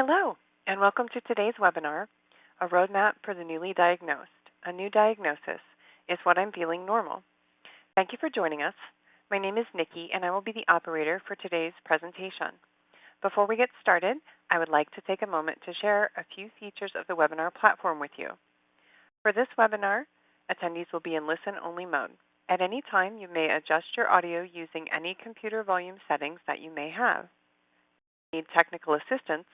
Hello, and welcome to today's webinar, A Roadmap for the Newly Diagnosed. A New Diagnosis is What I'm Feeling Normal. Thank you for joining us. My name is Nikki, and I will be the operator for today's presentation. Before we get started, I would like to take a moment to share a few features of the webinar platform with you. For this webinar, attendees will be in listen-only mode. At any time, you may adjust your audio using any computer volume settings that you may have. If you need technical assistance,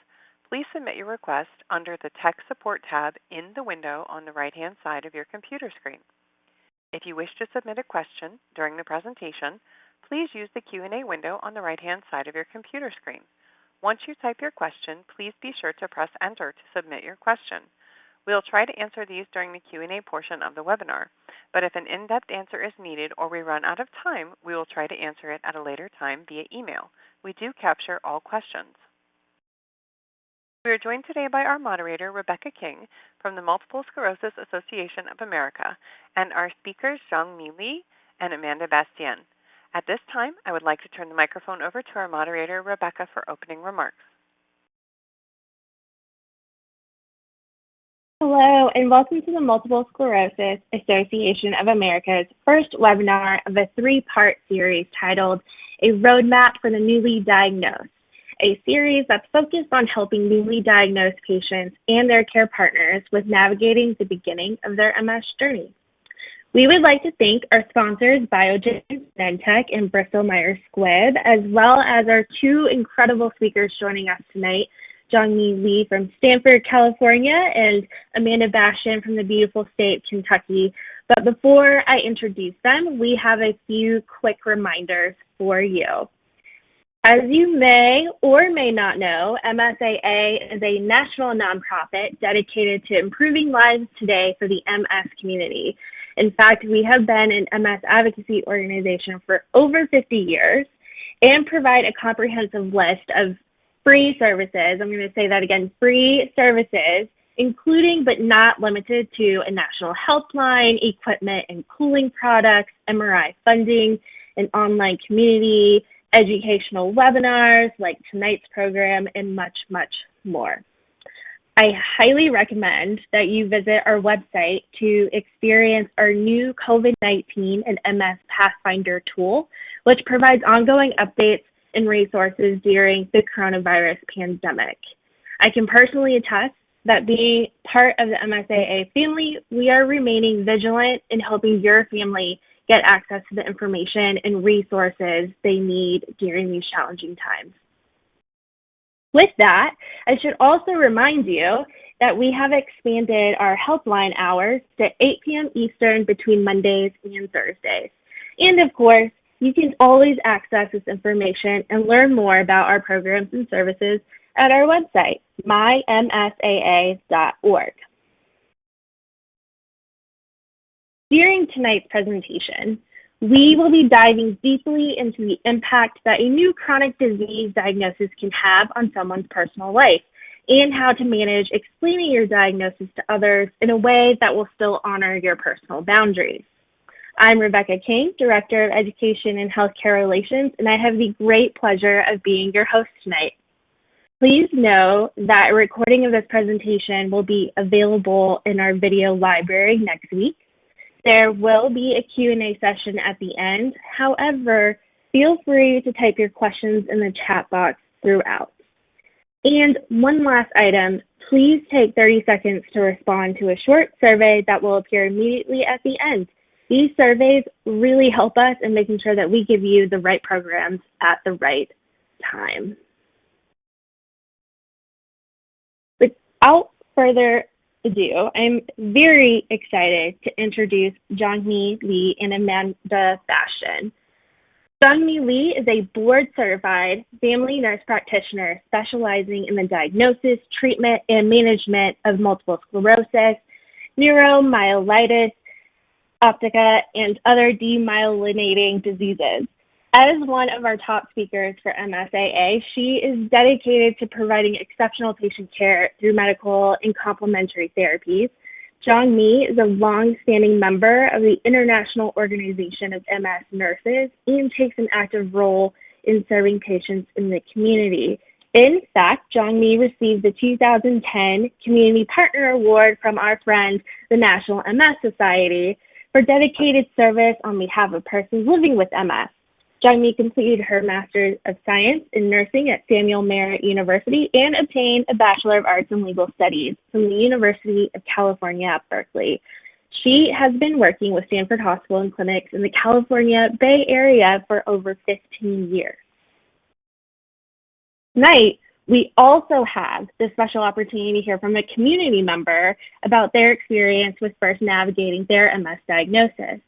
please submit your request under the Tech Support tab in the window on the right-hand side of your computer screen. If you wish to submit a question during the presentation, please use the Q&A window on the right-hand side of your computer screen. Once you type your question, please be sure to press Enter to submit your question. We'll try to answer these during the Q&A portion of the webinar, but if an in-depth answer is needed or we run out of time, we will try to answer it at a later time via email. We do capture all questions. We are joined today by our moderator, Rebecca King, from the Multiple Sclerosis Association of America, and our speakers, Jong-Mi Lee and Amanda Bastien. At this time, I would like to turn the microphone over to our moderator, Rebecca, for opening remarks. Hello, and welcome to the Multiple Sclerosis Association of America's first webinar of a three-part series titled A Roadmap for the Newly Diagnosed, a series that's focused on helping newly diagnosed patients and their care partners with navigating the beginning of their MS journey. We would like to thank our sponsors, Biogen, Genentech, and Bristol Myers Squibb, as well as our two incredible speakers joining us tonight, Jong-Mi Lee from Stanford, California, and Amanda Bastien from the beautiful state of Kentucky. But before I introduce them, we have a few quick reminders for you. As you may or may not know, MSAA is a national nonprofit dedicated to improving lives today for the MS community. In fact, we have been an MS advocacy organization for over 50 years and provide a comprehensive list of free services. I'm going to say that again, free services, including but not limited to a national helpline, equipment and cooling products, MRI funding, an online community, educational webinars like tonight's program, and much, much more. I highly recommend that you visit our website to experience our new COVID-19 and MS Pathfinder tool, which provides ongoing updates and resources during the coronavirus pandemic. I can personally attest that being part of the MSAA family, we are remaining vigilant in helping your family get access to the information and resources they need during these challenging times. With that, I should also remind you that we have expanded our helpline hours to 8 p.m. Eastern between Mondays and Thursdays. And of course, you can always access this information and learn more about our programs and services at our website, mymsaa.org. During tonight's presentation, we will be diving deeply into the impact that a new chronic disease diagnosis can have on someone's personal life and how to manage explaining your diagnosis to others in a way that will still honor your personal boundaries. I'm Rebecca King, Director of Education and Healthcare Relations, and I have the great pleasure of being your host tonight. Please know that a recording of this presentation will be available in our video library next week. There will be a Q&A session at the end. However, feel free to type your questions in the chat box throughout. And one last item, please take 30 seconds to respond to a short survey that will appear immediately at the end. These surveys really help us in making sure that we give you the right programs at the right time. Without further ado, I'm very excited to introduce Jong-Mi Lee and Amanda Bastien. Jong-Mi Lee is a board-certified family nurse practitioner specializing in the diagnosis, treatment, and management of multiple sclerosis, neuromyelitis, optica, and other demyelinating diseases. As one of our top speakers for MSAA, she is dedicated to providing exceptional patient care through medical and complementary therapies. Jong-Mi is a long-standing member of the International Organization of MS Nurses and takes an active role in serving patients in the community. In fact, Jong-Mi received the 2010 Community Partner Award from our friend, the National MS Society, for dedicated service on behalf of persons living with MS. Jong-Mi completed her Master's of Science in Nursing at Samuel Merritt University and obtained a Bachelor of Arts in Legal Studies from the University of California at Berkeley. She has been working with Stanford Hospital and clinics in the California Bay Area for over 15 years. Tonight, we also have the special opportunity to hear from a community member about their experience with first navigating their MS diagnosis.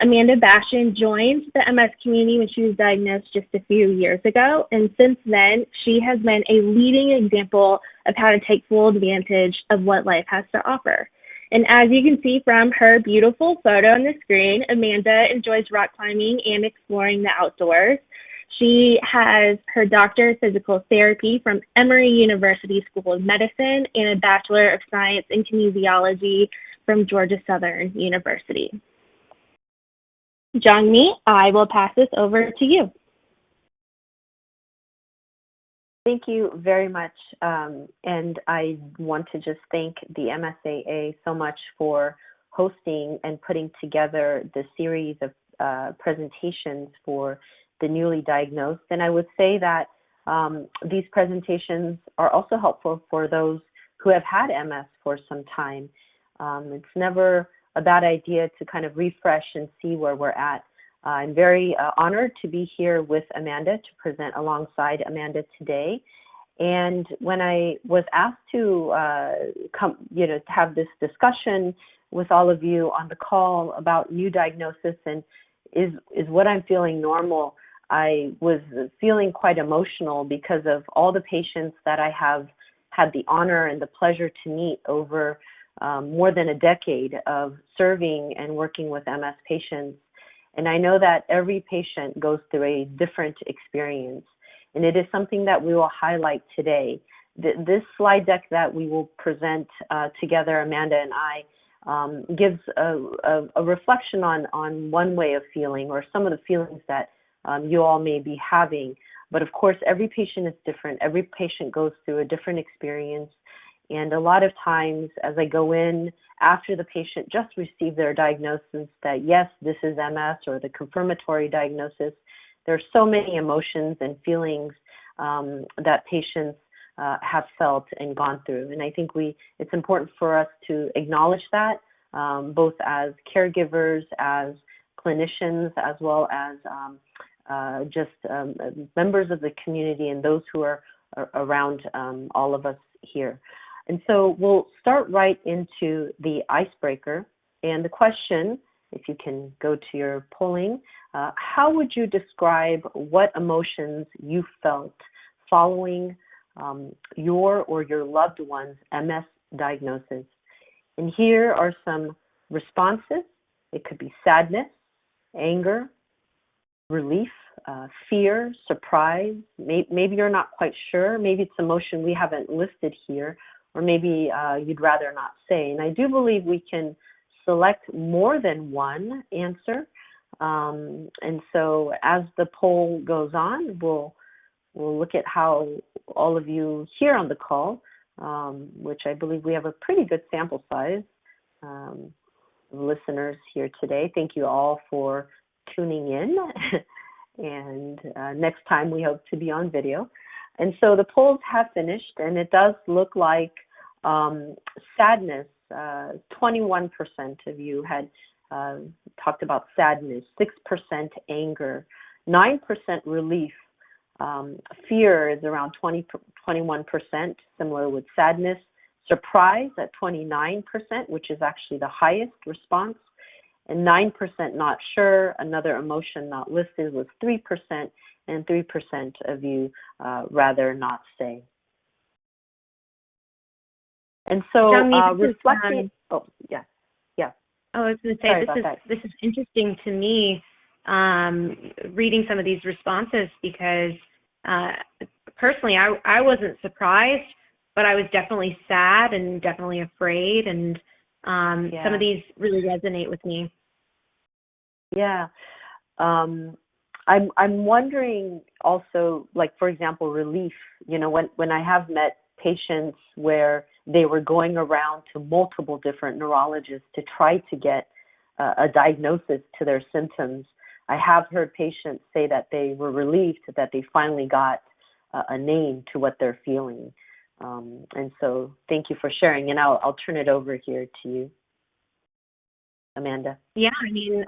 Amanda Bastien joined the MS community when she was diagnosed just a few years ago, and since then, she has been a leading example of how to take full advantage of what life has to offer. And as you can see from her beautiful photo on the screen, Amanda enjoys rock climbing and exploring the outdoors. She has her Doctor of Physical Therapy from Emory University School of Medicine and a Bachelor of Science in Kinesiology from Georgia Southern University. Jong-Mi, I will pass this over to you. Thank you very much. And I want to just thank the MSAA so much for hosting and putting together the series of presentations for the newly diagnosed. And I would say that these presentations are also helpful for those who have had MS for some time. It's never a bad idea to kind of refresh and see where we're at. I'm very honored to be here with Amanda to present alongside Amanda today. And when I was asked to have this discussion with all of you on the call about new diagnosis and is what I'm feeling normal, I was feeling quite emotional because of all the patients that I have had the honor and the pleasure to meet over more than a decade of serving and working with MS patients. And I know that every patient goes through a different experience, and it is something that we will highlight today. This slide deck that we will present together, Amanda and I, gives a reflection on one way of feeling or some of the feelings that you all may be having. But of course, every patient is different. Every patient goes through a different experience. And a lot of times as I go in after the patient just received their diagnosis that yes, this is MS or the confirmatory diagnosis, there are so many emotions and feelings that patients have felt and gone through. And I think it's important for us to acknowledge that, both as caregivers, as clinicians, as well as just members of the community and those who are around all of us here. And so we'll start right into the icebreaker. And the question, if you can go to your polling, how would you describe what emotions you felt following your or your loved one's MS diagnosis? And here are some responses. It could be sadness, anger, relief, fear, surprise. Maybe you're not quite sure. Maybe it's emotion we haven't listed here, or maybe you'd rather not say. And I do believe we can select more than one answer. And so as the poll goes on, we'll look at how all of you here on the call, which I believe we have a pretty good sample size of listeners here today. Thank you all for tuning in. And next time we hope to be on video. And so the polls have finished, and it does look like sadness, 21% of you had talked about sadness, 6% anger, 9% relief. Fear is around 21%, similar with sadness. Surprise at 29%, which is actually the highest response. And 9% not sure, another emotion not listed was 3%, and 3% of you rather not say. And so reflecting, oh, yeah. Oh, I was going to say, this is interesting to me, reading some of these responses, because personally, I wasn't surprised, but I was definitely sad and definitely afraid, and some of these really resonate with me. Yeah. I'm wondering also, like, for example, relief. When I have met patients where they were going around to multiple different neurologists to try to get a diagnosis to their symptoms, I have heard patients say that they were relieved that they finally got a name to what they're feeling. And so thank you for sharing. And I'll turn it over here to you, Amanda. Yeah, I mean,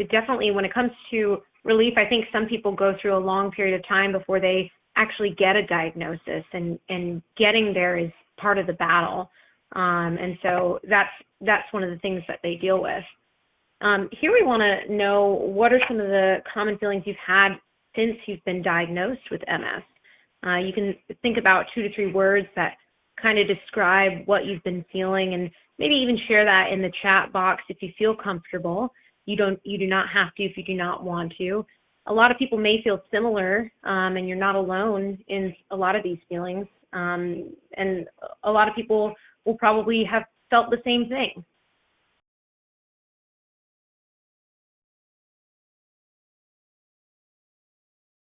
definitely when it comes to relief, I think some people go through a long period of time before they actually get a diagnosis, and getting there is part of the battle. And so that's one of the things that they deal with. Here we want to know, what are some of the common feelings you've had since you've been diagnosed with MS? You can think about 2 to 3 words that kind of describe what you've been feeling, and maybe even share that in the chat box if you feel comfortable. You do not have to if you do not want to. A lot of people may feel similar, and you're not alone in a lot of these feelings. And a lot of people will probably have felt the same thing.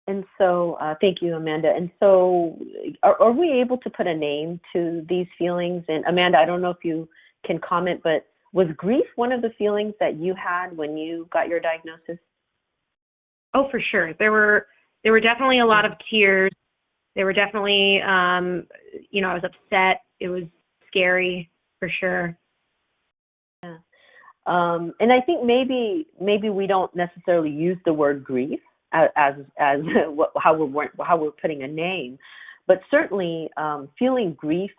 And so, thank you, Amanda. And so, are we able to put a name to these feelings? And Amanda, I don't know if you can comment, but was grief one of the feelings that you had when you got your diagnosis? Oh, for sure. There were definitely a lot of tears. There were definitely, I was upset. It was scary, for sure. Yeah. And I think maybe we don't necessarily use the word grief as how we're putting a name, but certainly feeling grief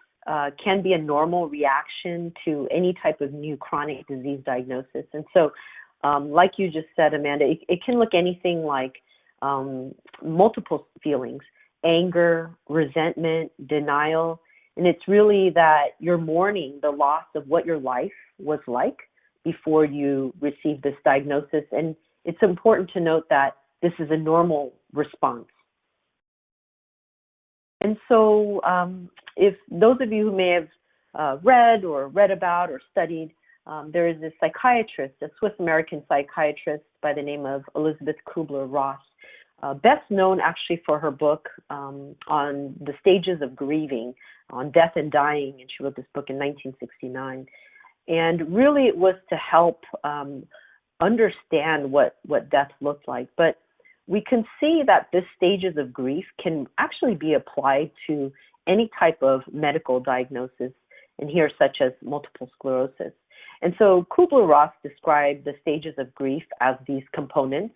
can be a normal reaction to any type of new chronic disease diagnosis. And so, like you just said, Amanda, it can look anything like multiple feelings: anger, resentment, denial. And it's really that you're mourning the loss of what your life was like before you received this diagnosis. And it's important to note that this is a normal response. And so if those of you who may have read about or studied, there is this psychiatrist, a Swiss-American psychiatrist by the name of Elizabeth Kubler-Ross, best known actually for her book on the stages of grieving, on death and dying, and she wrote this book in 1969. And really it was to help understand what death looked like. But we can see that the stages of grief can actually be applied to any type of medical diagnosis, and here such as multiple sclerosis. And so Kubler-Ross described the stages of grief as these components: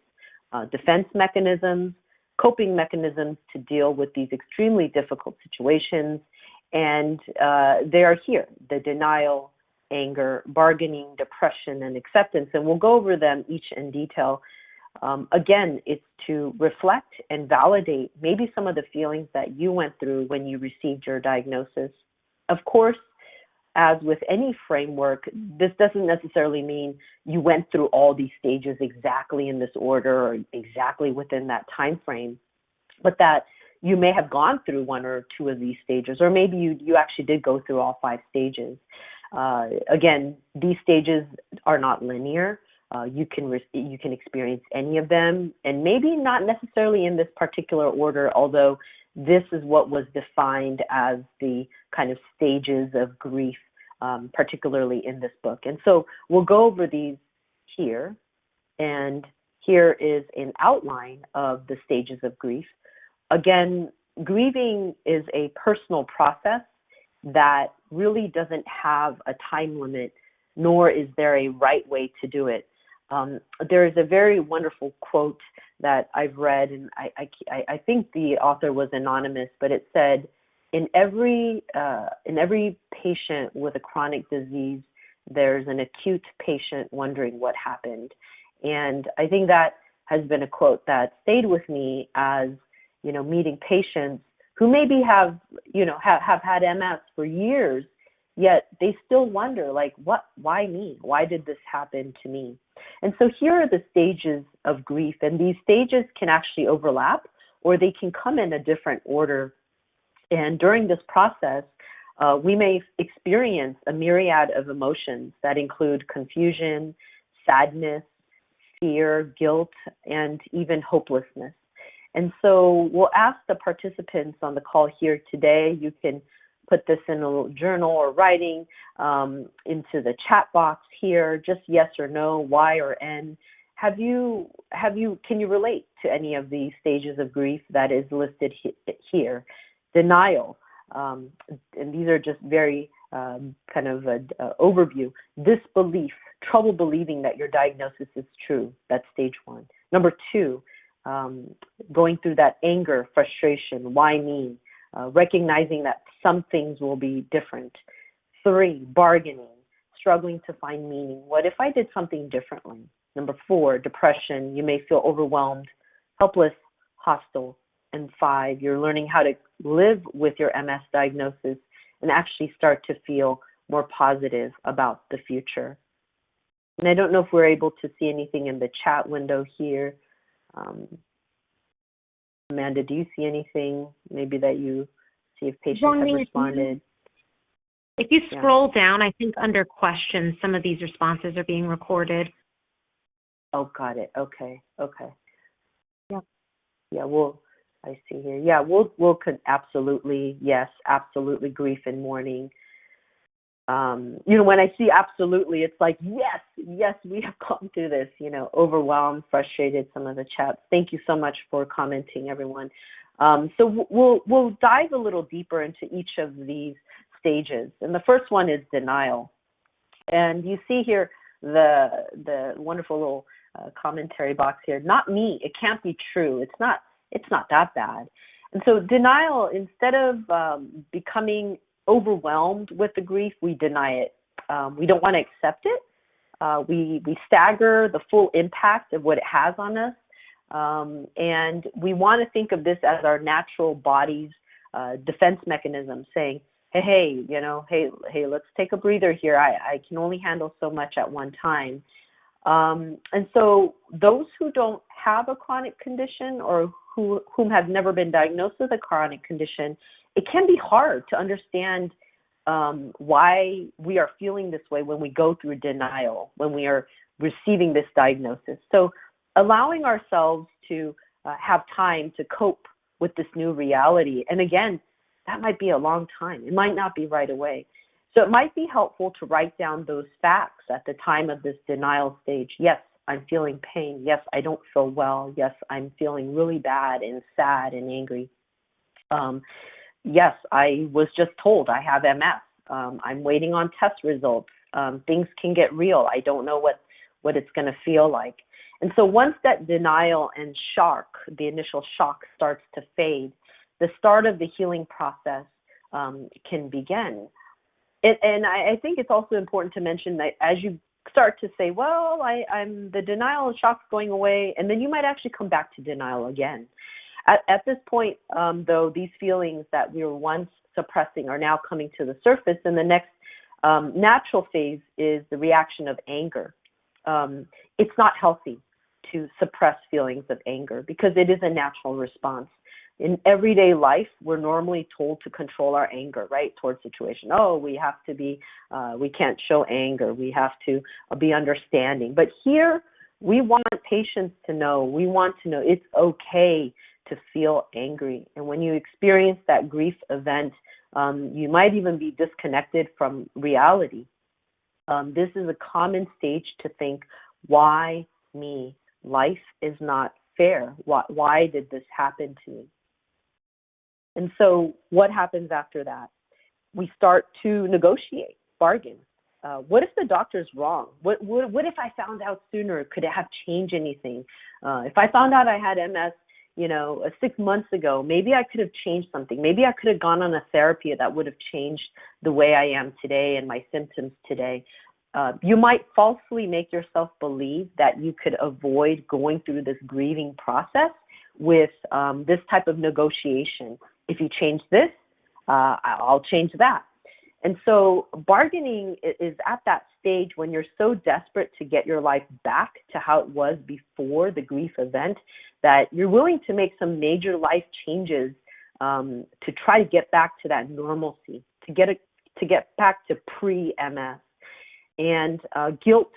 defense mechanisms, coping mechanisms to deal with these extremely difficult situations. And they are here: the denial, anger, bargaining, depression, and acceptance. And we'll go over them each in detail. Again, it's to reflect and validate maybe some of the feelings that you went through when you received your diagnosis. Of course, as with any framework, this doesn't necessarily mean you went through all these stages exactly in this order or exactly within that time frame, but that you may have gone through 1 or 2 of these stages, or maybe you actually did go through all 5 stages. Again, these stages are not linear. You can experience any of them, and maybe not necessarily in this particular order, although this is what was defined as the kind of stages of grief, particularly in this book. And so we'll go over these here, and here is an outline of the stages of grief. Again, grieving is a personal process that really doesn't have a time limit, nor is there a right way to do it. There is a very wonderful quote that I've read, and I think the author was anonymous, but it said, in every patient with a chronic disease, there's an acute patient wondering what happened. And I think that has been a quote that stayed with me as, meeting patients who maybe have had MS for years, yet they still wonder, like, why me? Why did this happen to me? And so here are the stages of grief, and these stages can actually overlap, or they can come in a different order. And during this process, we may experience a myriad of emotions that include confusion, sadness, fear, guilt, and even hopelessness. And so we'll ask the participants on the call here today, you can put this in a little journal or writing into the chat box here, just yes or no, Y or N. Can you relate to any of these stages of grief that is listed here? Denial, and these are just very kind of an overview. Disbelief, trouble believing that your diagnosis is true. That's stage 1. Number 2, going through that anger, frustration, why me? Recognizing that some things will be different. 3, bargaining, struggling to find meaning. What if I did something differently? Number 4, depression. You may feel overwhelmed, helpless, hostile. And 5, you're learning how to live with your MS diagnosis and actually start to feel more positive about the future. And I don't know if we're able to see anything in the chat window here. Amanda, do you see anything maybe that you see if patients have responded? If you scroll down, I think under questions, some of these responses are being recorded. Oh, got it. Okay. Yeah. Yeah, I see here. Yeah, we'll absolutely, yes, absolutely grief and mourning. When I see absolutely, it's like, yes, we have gone through this, overwhelmed, frustrated, some of the chats. Thank you so much for commenting, everyone. So we'll dive a little deeper into each of these stages. And the first one is denial. And you see here the wonderful little commentary box here. Not me. It can't be true. It's not that bad. And so denial, instead of becoming overwhelmed with the grief, we deny it. We don't want to accept it. We stagger the full impact of what it has on us. And we want to think of this as our natural body's defense mechanism, saying, hey, let's take a breather here. I can only handle so much at one time. And so those who don't have a chronic condition or whom have never been diagnosed with a chronic condition, it can be hard to understand why we are feeling this way when we go through denial, when we are receiving this diagnosis. So allowing ourselves to have time to cope with this new reality. And again, that might be a long time. It might not be right away. So it might be helpful to write down those facts at the time of this denial stage. Yes, I'm feeling pain. Yes, I don't feel well. Yes, I'm feeling really bad and sad and angry. Yes, I was just told I have MS. I'm waiting on test results. Things can get real. I don't know what it's going to feel like. And so once that denial and shock, the initial shock starts to fade, the start of the healing process can begin. And I think it's also important to mention that as you start to say, well, I'm the denial and shock's going away, and then you might actually come back to denial again. At this point, though, these feelings that we were once suppressing are now coming to the surface, and the next natural phase is the reaction of anger. It's not healthy to suppress feelings of anger because it is a natural response. In everyday life, we're normally told to control our anger, right, towards situation. Oh, we have to be, we can't show anger. We have to be understanding. But here, we want patients to know, it's okay to feel angry. And when you experience that grief event, you might even be disconnected from reality. This is a common stage to think, why me? Life is not fair. Why did this happen to me? And so what happens after that? We start to negotiate, bargain. What if the doctor's wrong? What if I found out sooner? Could it have changed anything? If I found out I had MS, 6 months ago, maybe I could have changed something. Maybe I could have gone on a therapy that would have changed the way I am today and my symptoms today. You might falsely make yourself believe that you could avoid going through this grieving process with this type of negotiation. If you change this, I'll change that. And so bargaining is at that stage when you're so desperate to get your life back to how it was before the grief event that you're willing to make some major life changes to try to get back to that normalcy, to get back to pre-MS. And guilt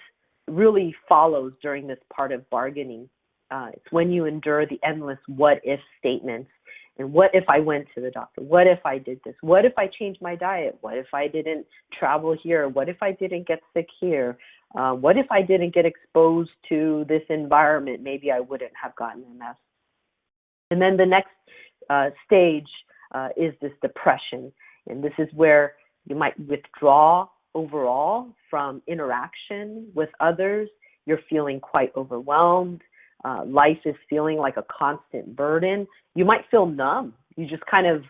really follows during this part of bargaining. It's when you endure the endless what-if statements. And what if I went to the doctor? What if I did this? What if I changed my diet? What if I didn't travel here? What if I didn't get sick here? What if I didn't get exposed to this environment? Maybe I wouldn't have gotten MS. And then the next stage is this depression. And this is where you might withdraw overall from interaction with others. You're feeling quite overwhelmed. Life is feeling like a constant burden. You might feel numb. You just kind of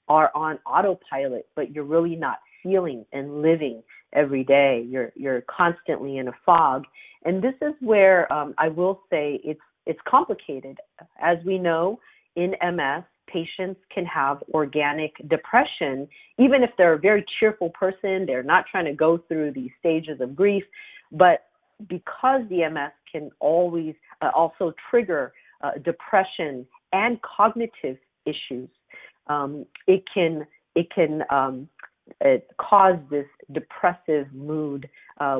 are on autopilot, but you're really not feeling and living every day. You're constantly in a fog. And this is where I will say it's complicated. As we know, in MS, patients can have organic depression, even if they're a very cheerful person, they're not trying to go through these stages of grief, but because the MS can always also trigger depression and cognitive issues, it can cause this depressive mood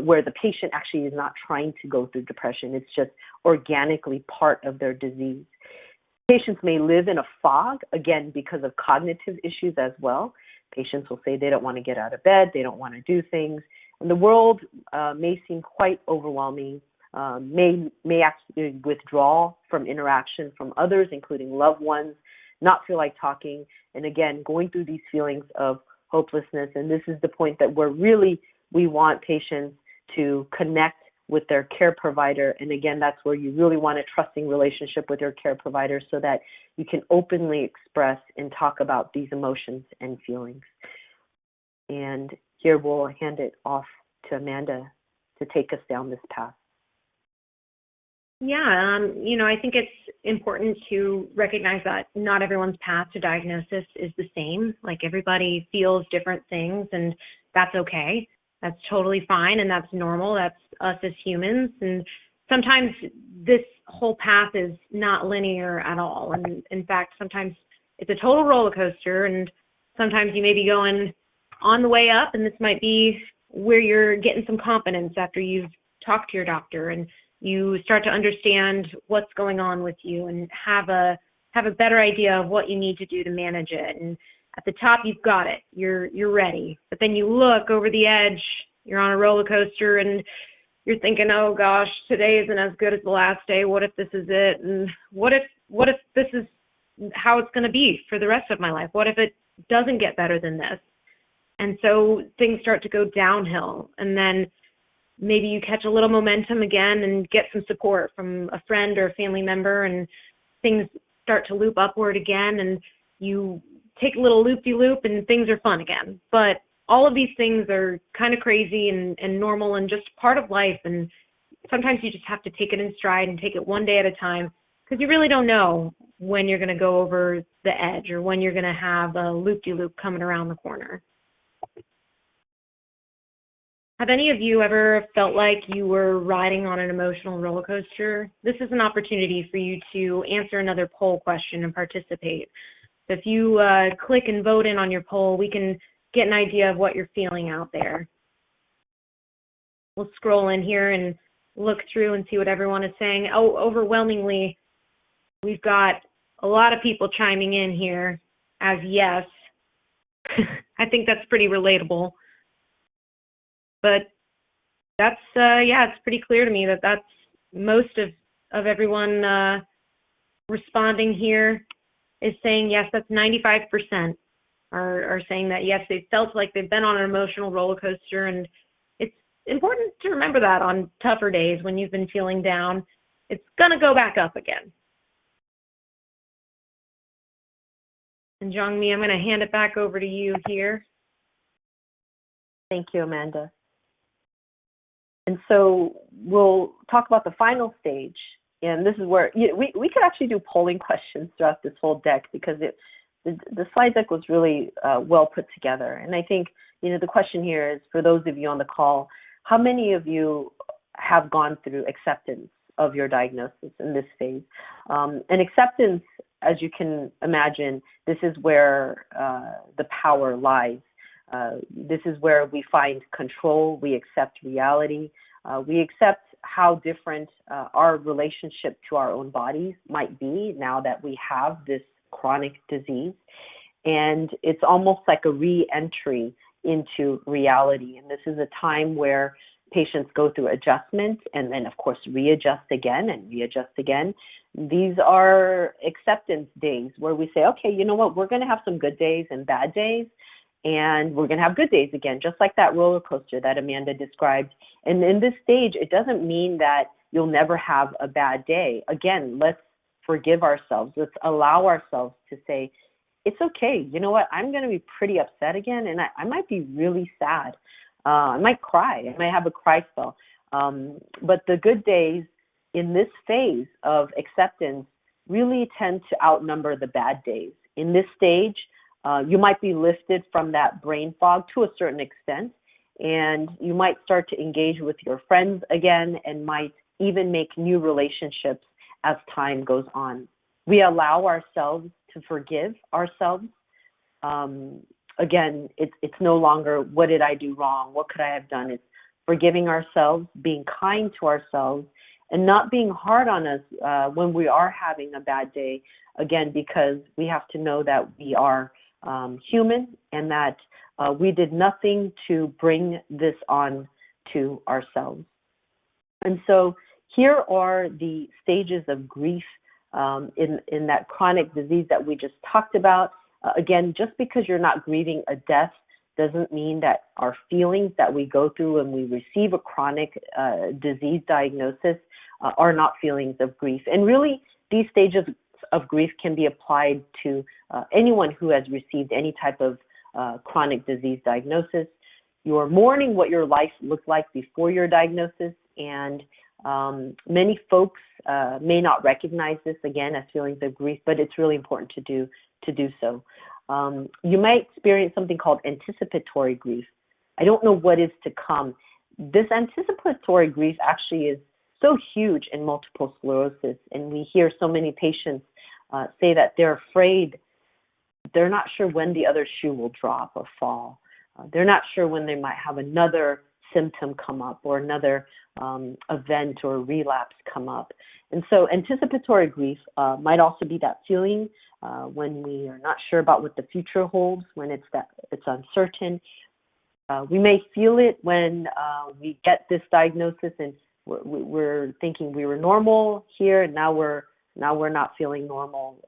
where the patient actually is not trying to go through depression. It's just organically part of their disease. Patients may live in a fog, again, because of cognitive issues as well. Patients will say they don't want to get out of bed, they don't want to do things. And the world may seem quite overwhelming, may actually withdraw from interaction from others, including loved ones, not feel like talking, and again, going through these feelings of hopelessness. And this is the point that we want patients to connect with their care provider. And again, that's where you really want a trusting relationship with your care provider so that you can openly express and talk about these emotions and feelings. And here we'll hand it off to Amanda to take us down this path. Yeah, I think it's important to recognize that not everyone's path to diagnosis is the same. Like, everybody feels different things, and that's okay. That's totally fine, and that's normal. That's us as humans. And sometimes this whole path is not linear at all. And in fact, sometimes it's a total roller coaster, and sometimes you may be going on the way up, and this might be where you're getting some confidence after you've talked to your doctor and you start to understand what's going on with you and have a better idea of what you need to do to manage it. And at the top, you've got it. You're ready. But then you look over the edge, you're on a roller coaster, and you're thinking, oh gosh, today isn't as good as the last day. What if this is it? And what if this is how it's going to be for the rest of my life? What if it doesn't get better than this? And so things start to go downhill, and then maybe you catch a little momentum again and get some support from a friend or a family member, and things start to loop upward again, and you take a little loop-de-loop and things are fun again. But all of these things are kind of crazy and normal and just part of life, and sometimes you just have to take it in stride and take it one day at a time, because you really don't know when you're going to go over the edge or when you're going to have a loop-de-loop coming around the corner. Have any of you ever felt like you were riding on an emotional roller coaster? This is an opportunity for you to answer another poll question and participate. So if you click and vote in on your poll, we can get an idea of what you're feeling out there. We'll scroll in here and look through and see what everyone is saying. Oh, overwhelmingly, we've got a lot of people chiming in here as yes. I think that's pretty relatable. But that's, it's pretty clear to me that that's most of everyone responding here is saying yes. That's 95% are saying that yes, they felt like they've been on an emotional roller coaster, and it's important to remember that on tougher days when you've been feeling down, it's going to go back up again. And Jong-Mi, I'm going to hand it back over to you here. Thank you, Amanda. And so we'll talk about the final stage, and this is where we could actually do polling questions throughout this whole deck, because the slide deck was really well put together. And I think the question here is, for those of you on the call, how many of you have gone through acceptance of your diagnosis in this phase? And acceptance, as you can imagine, this is where the power lies. This is where we find control, we accept reality, we accept how different our relationship to our own bodies might be now that we have this chronic disease. And it's almost like a re-entry into reality. And this is a time where patients go through adjustment and then, of course, readjust again and readjust again. These are acceptance days where we say, okay, you know what, we're going to have some good days and bad days, and we're going to have good days again, just like that roller coaster that Amanda described. And in this stage, it doesn't mean that you'll never have a bad day. Again, let's forgive ourselves. Let's allow ourselves to say, it's okay. You know what? I'm going to be pretty upset again, and I might be really sad. I might cry. I might have a cry spell. But the good days in this phase of acceptance really tend to outnumber the bad days. In this stage, you might be lifted from that brain fog to a certain extent, and you might start to engage with your friends again and might even make new relationships as time goes on. We allow ourselves to forgive ourselves. Again, it's no longer, what did I do wrong? What could I have done? It's forgiving ourselves, being kind to ourselves, and not being hard on us when we are having a bad day, again, because we have to know that we are human and that we did nothing to bring this on to ourselves. And so here are the stages of grief in that chronic disease that we just talked about. Again, just because you're not grieving a death doesn't mean that our feelings that we go through when we receive a chronic disease diagnosis are not feelings of grief. And really, these stages of grief can be applied to anyone who has received any type of chronic disease diagnosis. You're mourning what your life looked like before your diagnosis, and many folks may not recognize this, again, as feelings of grief, but it's really important to do so. You might experience something called anticipatory grief. I don't know what is to come. This anticipatory grief actually is so huge in multiple sclerosis, and we hear so many patients say that they're afraid, they're not sure when the other shoe will drop or fall. They're not sure when they might have another symptom come up or another event or relapse come up. And so anticipatory grief might also be that feeling when we are not sure about what the future holds, when it's uncertain. We may feel it when we get this diagnosis and we're thinking we were normal here, and now we're not feeling normal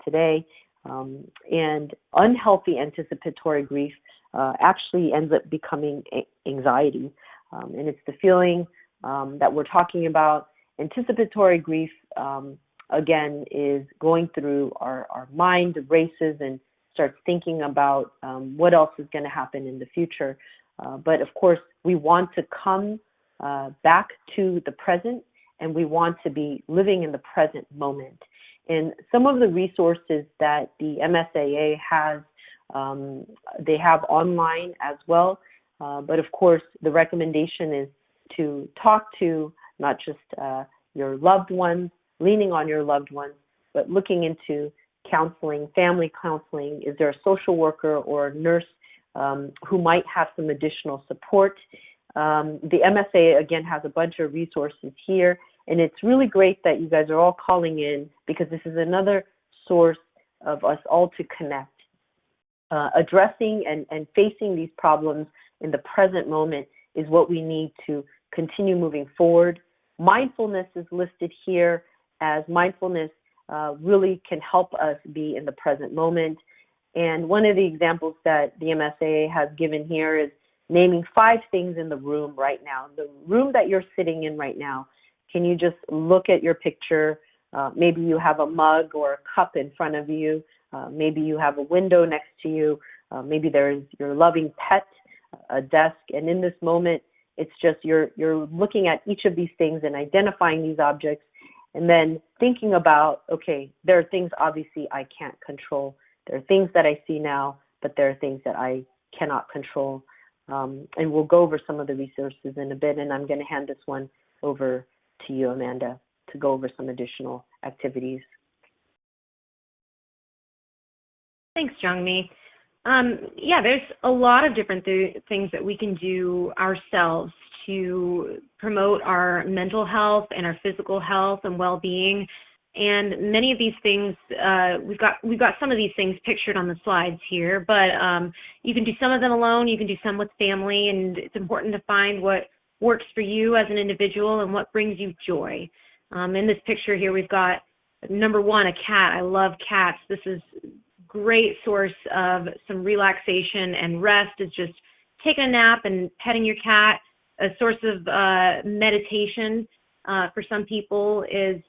today. And unhealthy anticipatory grief actually ends up becoming anxiety. And it's the feeling that we're talking about. Anticipatory grief, again, is going through our mind, races, and starts thinking about what else is going to happen in the future. But of course, we want to come back to the present, and we want to be living in the present moment. And some of the resources that the MSAA has, they have online as well. But of course, the recommendation is to talk to not just your loved ones, leaning on your loved ones, but looking into counseling, family counseling. Is there a social worker or a nurse who might have some additional support? The MSAA, again, has a bunch of resources here, and it's really great that you guys are all calling in, because this is another source of us all to connect. Addressing and facing these problems in the present moment is what we need to continue moving forward. Mindfulness is listed here, as mindfulness really can help us be in the present moment. And one of the examples that the MSAA has given here is naming 5 things in the room right now. The room that you're sitting in right now, can you just look at your picture? Maybe you have a mug or a cup in front of you. Maybe you have a window next to you. Maybe there's your loving pet, a desk. And in this moment, it's just you're looking at each of these things and identifying these objects, and then thinking about, okay, there are things obviously I can't control. There are things that I see now, but there are things that I cannot control. And we'll go over some of the resources in a bit, and I'm going to hand this one over to you, Amanda, to go over some additional activities. Thanks, Jong-Mi. Yeah, there's a lot of different things that we can do ourselves to promote our mental health and our physical health and well-being. And many of these things, we've got some of these things pictured on the slides here, but you can do some of them alone, you can do some with family, and it's important to find what works for you as an individual and what brings you joy. In this picture here, we've got number one, a cat. I love cats. This is great source of some relaxation and rest, is just taking a nap and petting your cat. A source of meditation for some people is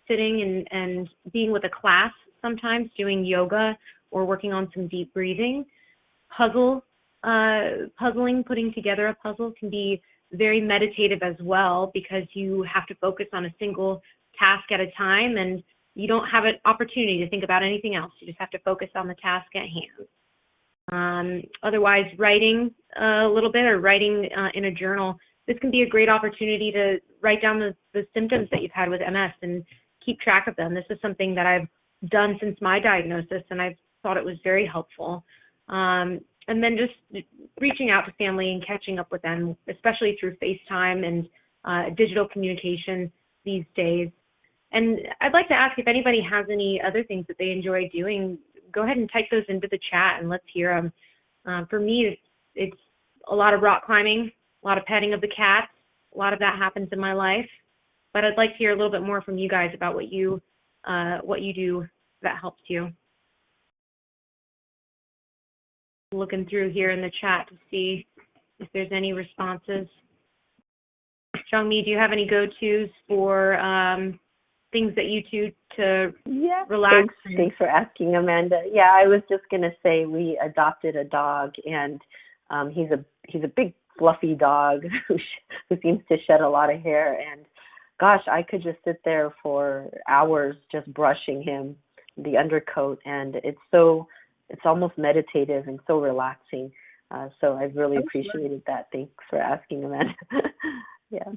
sitting and being with a class, sometimes doing yoga or working on some deep breathing. Puzzling, putting together a puzzle can be very meditative as well, because you have to focus on a single task at a time, and you don't have an opportunity to think about anything else. You just have to focus on the task at hand. Otherwise, writing a little bit, or writing in a journal, this can be a great opportunity to write down the symptoms that you've had with MS and keep track of them. This is something that I've done since my diagnosis, and I've thought it was very helpful. And then just reaching out to family and catching up with them, especially through FaceTime and digital communication these days. And I'd like to ask if anybody has any other things that they enjoy doing. Go ahead and type those into the chat and let's hear them. For me, it's a lot of rock climbing, a lot of petting of the cats. A lot of that happens in my life. But I'd like to hear a little bit more from you guys about what you do that helps you. Looking through here in the chat to see if there's any responses. Jong-Mi, do you have any go-tos for things that you do to relax? Thanks for asking, Amanda. Yeah, I was just going to say we adopted a dog, and he's a big fluffy dog who seems to shed a lot of hair. And gosh, I could just sit there for hours just brushing him, the undercoat, and it's almost meditative and so relaxing. So I've really appreciated that. Thanks for asking, Amanda. Yeah.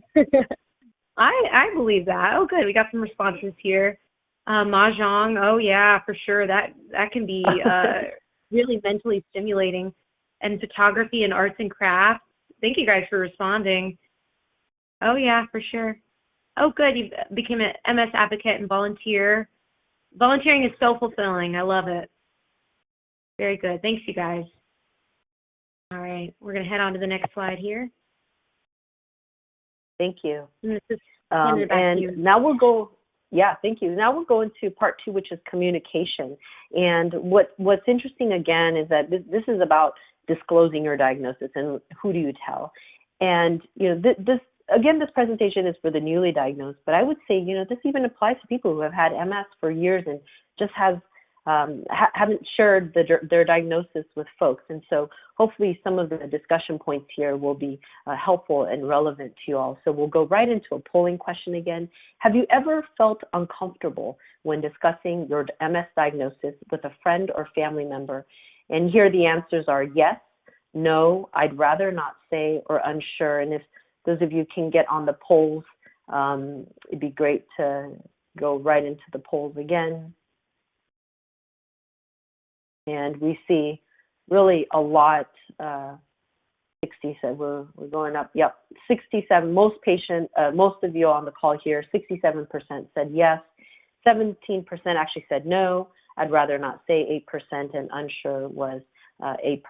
I believe that. Oh, good. We got some responses here. Mahjong. Oh, yeah, for sure. That can be really mentally stimulating. And photography and arts and crafts. Thank you guys for responding. Oh, yeah, for sure. Oh, good. You became an MS advocate and volunteer. Volunteering is so fulfilling. I love it. Very good. Thanks, you guys. All right. We're going to head on to the next slide here. Thank you. And now we'll go. Yeah, thank you. Now we'll go into part 2, which is communication. And what's interesting again is that this is about disclosing your diagnosis and who do you tell. And this presentation is for the newly diagnosed, but I would say this even applies to people who have had MS for years and just haven't shared their diagnosis with folks. And so hopefully some of the discussion points here will be helpful and relevant to you all. So we'll go right into a polling question again. Have you ever felt uncomfortable when discussing your MS diagnosis with a friend or family member? And here the answers are yes, no, I'd rather not say, or unsure. And if those of you can get on the polls, it'd be great to go right into the polls again. And we see really a lot, 67, we're going up, yep, 67, most of you on the call here, 67% said yes, 17% actually said no, I'd rather not say 8%, and unsure was 8%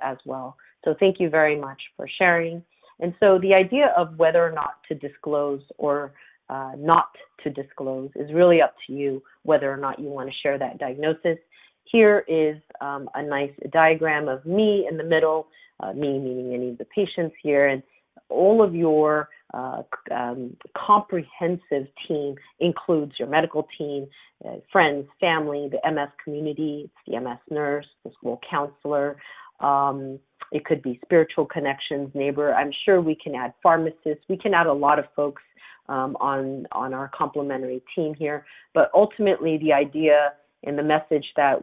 as well. So thank you very much for sharing. And so the idea of whether or not to disclose or not to disclose is really up to you, whether or not you want to share that diagnosis. Here is a nice diagram of me in the middle, me meaning any of the patients here, and all of your comprehensive team includes your medical team, friends, family, the MS community, it's the MS nurse, the school counselor. It could be spiritual connections, neighbor. I'm sure we can add pharmacists. We can add a lot of folks on our complementary team here. But ultimately, the idea and the message that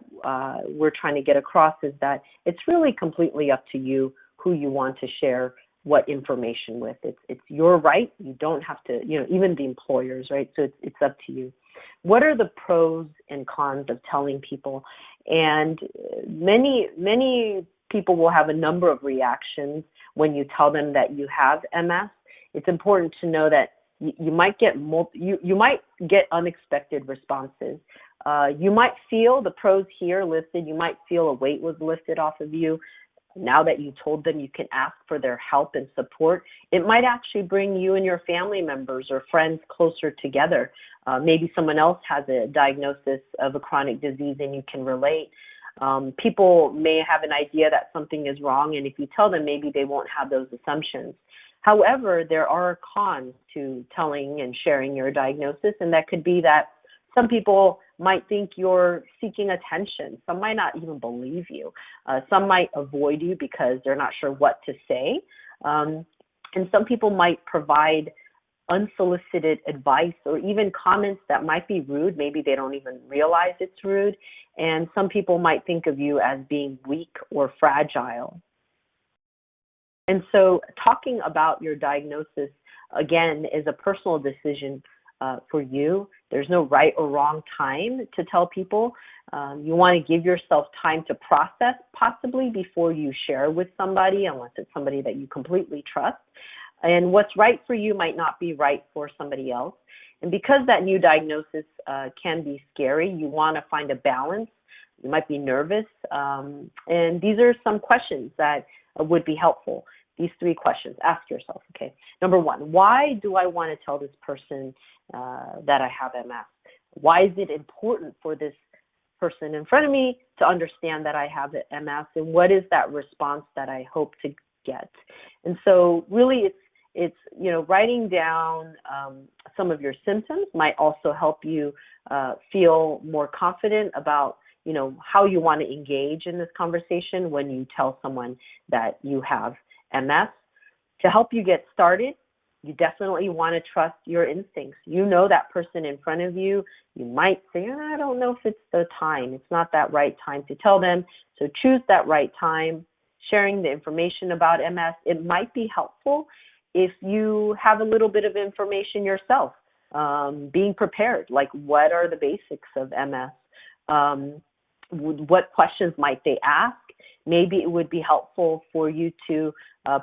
we're trying to get across is that it's really completely up to you who you want to share what information with. It's your right. You don't have to, even the employers, right? So it's up to you. What are the pros and cons of telling people? And many people will have a number of reactions when you tell them that you have MS. It's important to know that you might get you might get unexpected responses. You might feel the pros here listed. You might feel a weight was lifted off of you. Now that you told them you can ask for their help and support, it might actually bring you and your family members or friends closer together. Maybe someone else has a diagnosis of a chronic disease and you can relate. People may have an idea that something is wrong, and if you tell them, maybe they won't have those assumptions. However, there are cons to telling and sharing your diagnosis, and that could be that some people might think you're seeking attention. Some might not even believe you. Some might avoid you because they're not sure what to say. And some people might provide unsolicited advice or even comments that might be rude. Maybe they don't even realize it's rude. And some people might think of you as being weak or fragile. And so talking about your diagnosis, again, is a personal decision for you. There's no right or wrong time to tell people. You want to give yourself time to process, possibly before you share with somebody, unless it's somebody that you completely trust. And what's right for you might not be right for somebody else. And because that new diagnosis can be scary, you want to find a balance. You might be nervous. And these are some questions that would be helpful. These 3 questions. Ask yourself, okay. Number 1, why do I want to tell this person that I have MS? Why is it important for this person in front of me to understand that I have MS? And what is that response that I hope to get? And so really it's writing down some of your symptoms might also help you feel more confident about how you want to engage in this conversation when you tell someone that you have MS. To help you get started, you definitely want to trust your instincts. You know that person in front of you. You might say, I don't know if it's the time. It's not that right time to tell them. So choose that right time. Sharing the information about MS, it might be helpful if you have a little bit of information yourself. Being prepared, like what are the basics of MS? What questions might they ask? Maybe it would be helpful for you to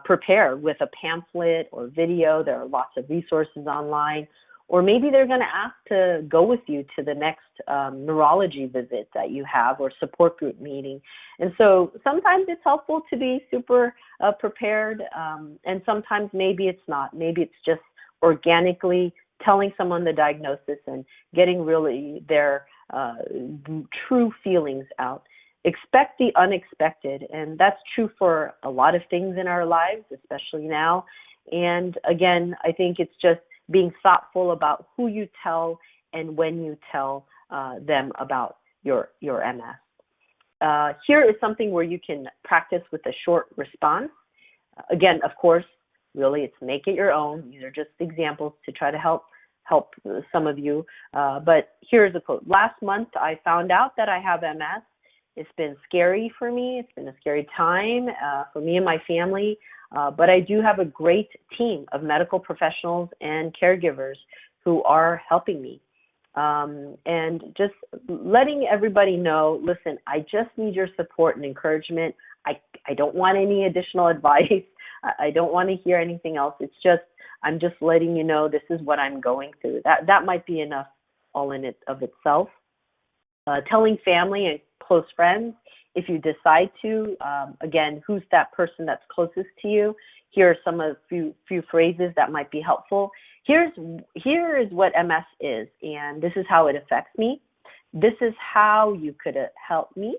prepare with a pamphlet or video. There are lots of resources online. Or maybe they're going to ask to go with you to the next neurology visit that you have or support group meeting. And so sometimes it's helpful to be super prepared, and sometimes maybe it's not. Maybe it's just organically telling someone the diagnosis and getting really their true feelings out. Expect the unexpected, and that's true for a lot of things in our lives, especially now. And again, I think it's just being thoughtful about who you tell and when you tell them about your MS. Here is something where you can practice with a short response. Again, of course, really it's make it your own. These are just examples to try to help some of you. But here's a quote. Last month, I found out that I have MS. It's been scary for me. It's been a scary time for me and my family. But I do have a great team of medical professionals and caregivers who are helping me. And just letting everybody know, listen, I just need your support and encouragement. I don't want any additional advice. I don't want to hear anything else. It's just, I'm just letting you know this is what I'm going through. That might be enough all in it of itself. Telling family and close friends, if you decide to, again, who's that person that's closest to you? Here are some of the few phrases that might be helpful. Here is what MS is, and this is how it affects me. This is how you could help me.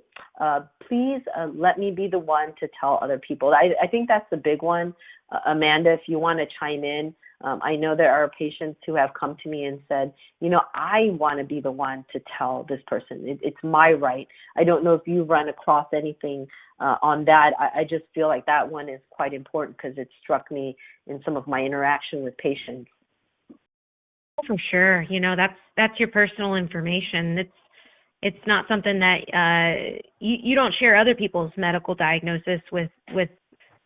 Please let me be the one to tell other people. I think that's the big one. Amanda, if you want to chime in, I know there are patients who have come to me and said, I want to be the one to tell this person. It's my right. I don't know if you've run across anything on that. I just feel like that one is quite important because it struck me in some of my interaction with patients. For sure. That's your personal information. It's not something that you don't share other people's medical diagnosis with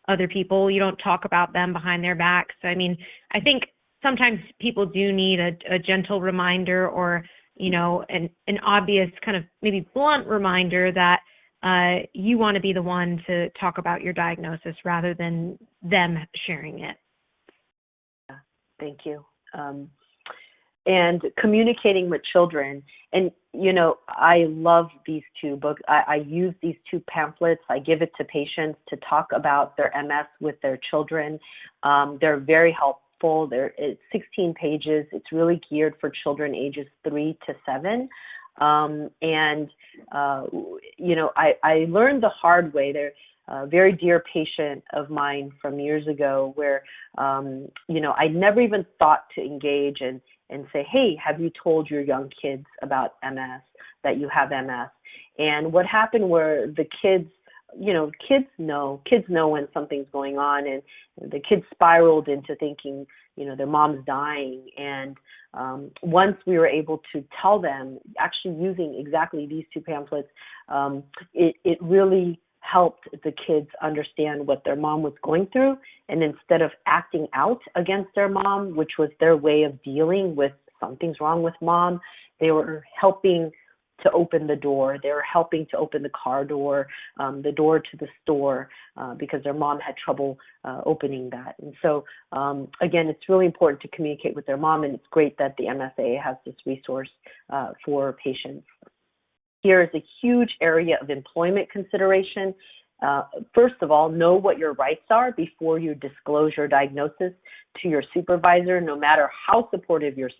other people. You don't talk about them behind their backs. I mean, I think sometimes people do need a gentle reminder or, an obvious kind of maybe blunt reminder that you want to be the one to talk about your diagnosis rather than them sharing it. Thank you. And communicating with children. And, I love these two books. I use these two pamphlets. I give it to patients to talk about their MS with their children. They're very helpful. It's 16 pages. It's really geared for children ages 3 to 7. I learned the hard way. They're a very dear patient of mine from years ago where, I never even thought to engage and say, hey, have you told your young kids about MS, that you have MS? And what happened were the kids, kids know when something's going on, and the kids spiraled into thinking, their mom's dying. And once we were able to tell them, actually using exactly these two pamphlets, it really helped the kids understand what their mom was going through. And instead of acting out against their mom, which was their way of dealing with something's wrong with mom, they were helping to open the door. They were helping to open the car door, the door to the store, because their mom had trouble opening that. And so, again, it's really important to communicate with their mom, and it's great that the MSAA has this resource for patients. Here is a huge area of employment consideration. First of all, know what your rights are before you disclose your diagnosis to your supervisor, no matter how supportive your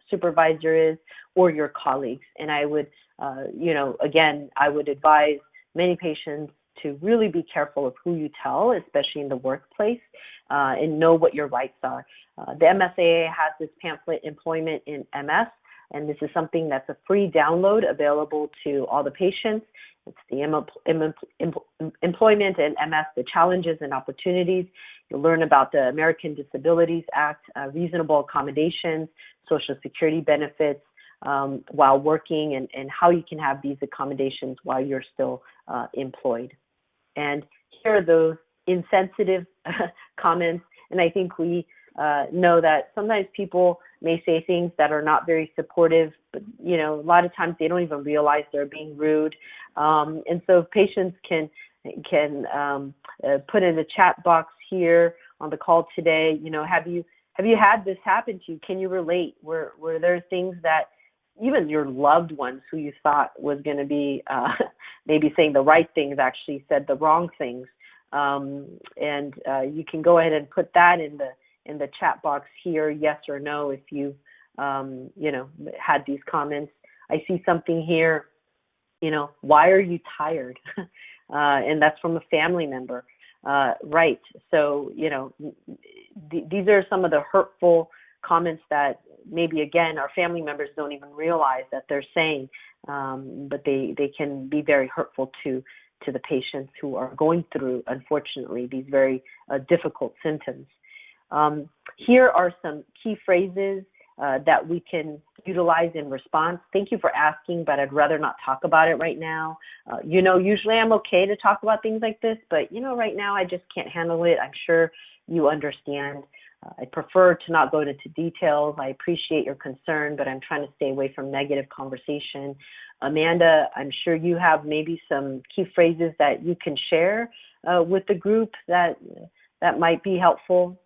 supervisor is or your colleagues. And I would, I would advise many patients to really be careful of who you tell, especially in the workplace, and know what your rights are. The MSAA has this pamphlet, Employment in MS, and this is something that's a free download available to all the patients. It's the Employment and MS, the Challenges and Opportunities. You'll learn about the American Disabilities Act, reasonable accommodations, Social Security benefits while working, and how you can have these accommodations while you're still employed. And here are those insensitive comments, and I think we know that sometimes people may say things that are not very supportive, but a lot of times they don't even realize they're being rude. And so patients can put in the chat box here on the call today, have you had this happen to you? Can you relate? Were there things that even your loved ones who you thought was going to be maybe saying the right things actually said the wrong things? And you can go ahead and put that in the chat box here, yes or no, if you've, had these comments. I see something here, why are you tired? And that's from a family member. Right. So, these are some of the hurtful comments that maybe, again, our family members don't even realize that they're saying, but they can be very hurtful to the patients who are going through, unfortunately, these very difficult symptoms. Here are some key phrases that we can utilize in response. Thank you for asking, but I'd rather not talk about it right now. Usually I'm okay to talk about things like this, but, right now I just can't handle it. I'm sure you understand. I prefer to not go into details. I appreciate your concern, but I'm trying to stay away from negative conversation. Amanda, I'm sure you have maybe some key phrases that you can share with the group that might be helpful,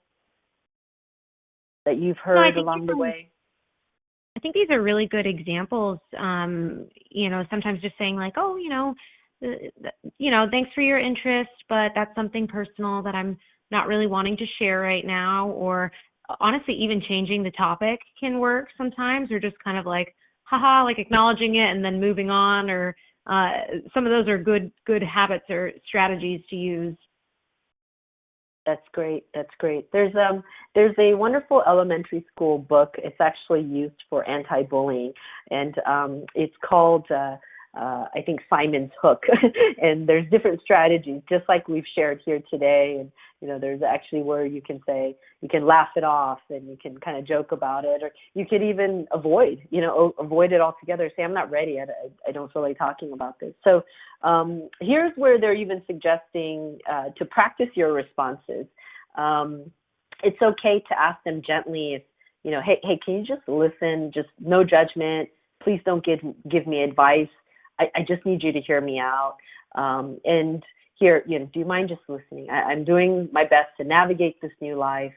that you've heard along the way. I think these are really good examples. Sometimes just saying like, thanks for your interest, but that's something personal that I'm not really wanting to share right now. Or honestly, even changing the topic can work sometimes, or just kind of like, haha, like acknowledging it and then moving on. Or some of those are good habits or strategies to use. That's great. There's a wonderful elementary school book. It's actually used for anti-bullying, and it's called I think Simon's Hook. And there's different strategies, just like we've shared here today. And there's actually where you can say, you can laugh it off, and you can kind of joke about it, or you could even avoid it altogether. Say, I'm not ready. I don't feel like talking about this. So here's where they're even suggesting to practice your responses. It's okay to ask them gently, if hey, can you just listen? Just no judgment. Please don't give me advice. I just need you to hear me out. And here, do you mind just listening? I'm doing my best to navigate this new life.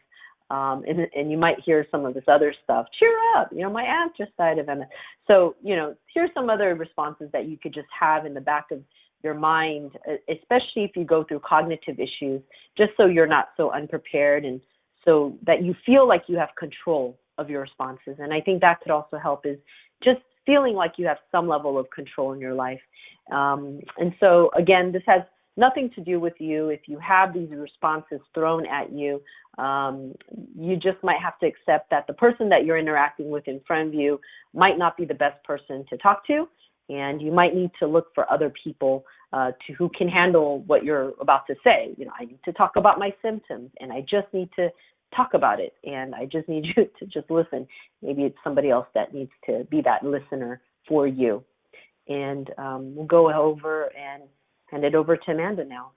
And you might hear some of this other stuff. Cheer up, my aunt just died of MS. So, here's some other responses that you could just have in the back of your mind, especially if you go through cognitive issues, just so you're not so unprepared and so that you feel like you have control of your responses. And I think that could also help, is just feeling like you have some level of control in your life. And so, again, this has nothing to do with you. If you have these responses thrown at you, you just might have to accept that the person that you're interacting with in front of you might not be the best person to talk to, and you might need to look for other people who can handle what you're about to say. I need to talk about my symptoms, and I just need to talk about it, and I just need you to just listen. Maybe it's somebody else that needs to be that listener for you. And we'll go over and hand it over to Amanda now.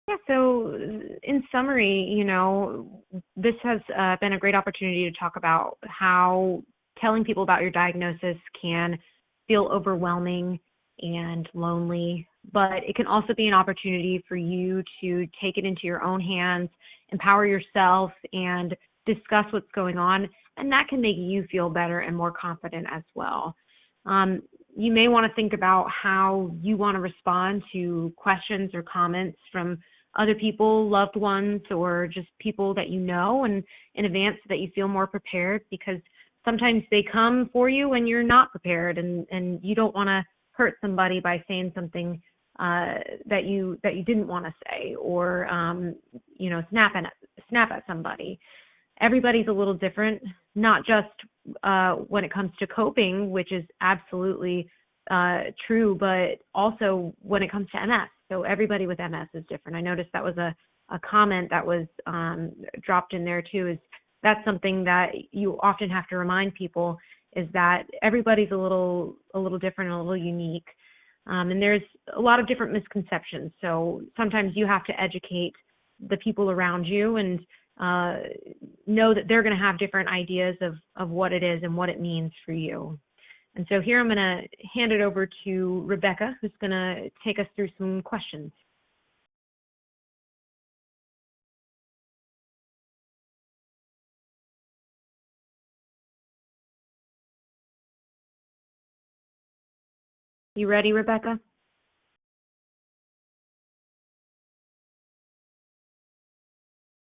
Yeah, so in summary, this has been a great opportunity to talk about how telling people about your diagnosis can feel overwhelming and lonely, but it can also be an opportunity for you to take it into your own hands, empower yourself, and discuss what's going on, and that can make you feel better and more confident as well. You may want to think about how you want to respond to questions or comments from other people, loved ones, or just people that you know, and in advance so that you feel more prepared, because sometimes they come for you when you're not prepared, and you don't want to hurt somebody by saying something that you didn't want to say, or snap at somebody. Everybody's a little different, not just when it comes to coping, which is absolutely true, but also when it comes to MS. So everybody with MS is different. I noticed that was a comment that was dropped in there too. Is that's something that you often have to remind people, is that everybody's a little different, a little unique, and there's a lot of different misconceptions. So sometimes you have to educate the people around you and know that they're going to have different ideas of what it is and what it means for you. And so here I'm going to hand it over to Rebecca, who's going to take us through some questions. You ready, Rebecca?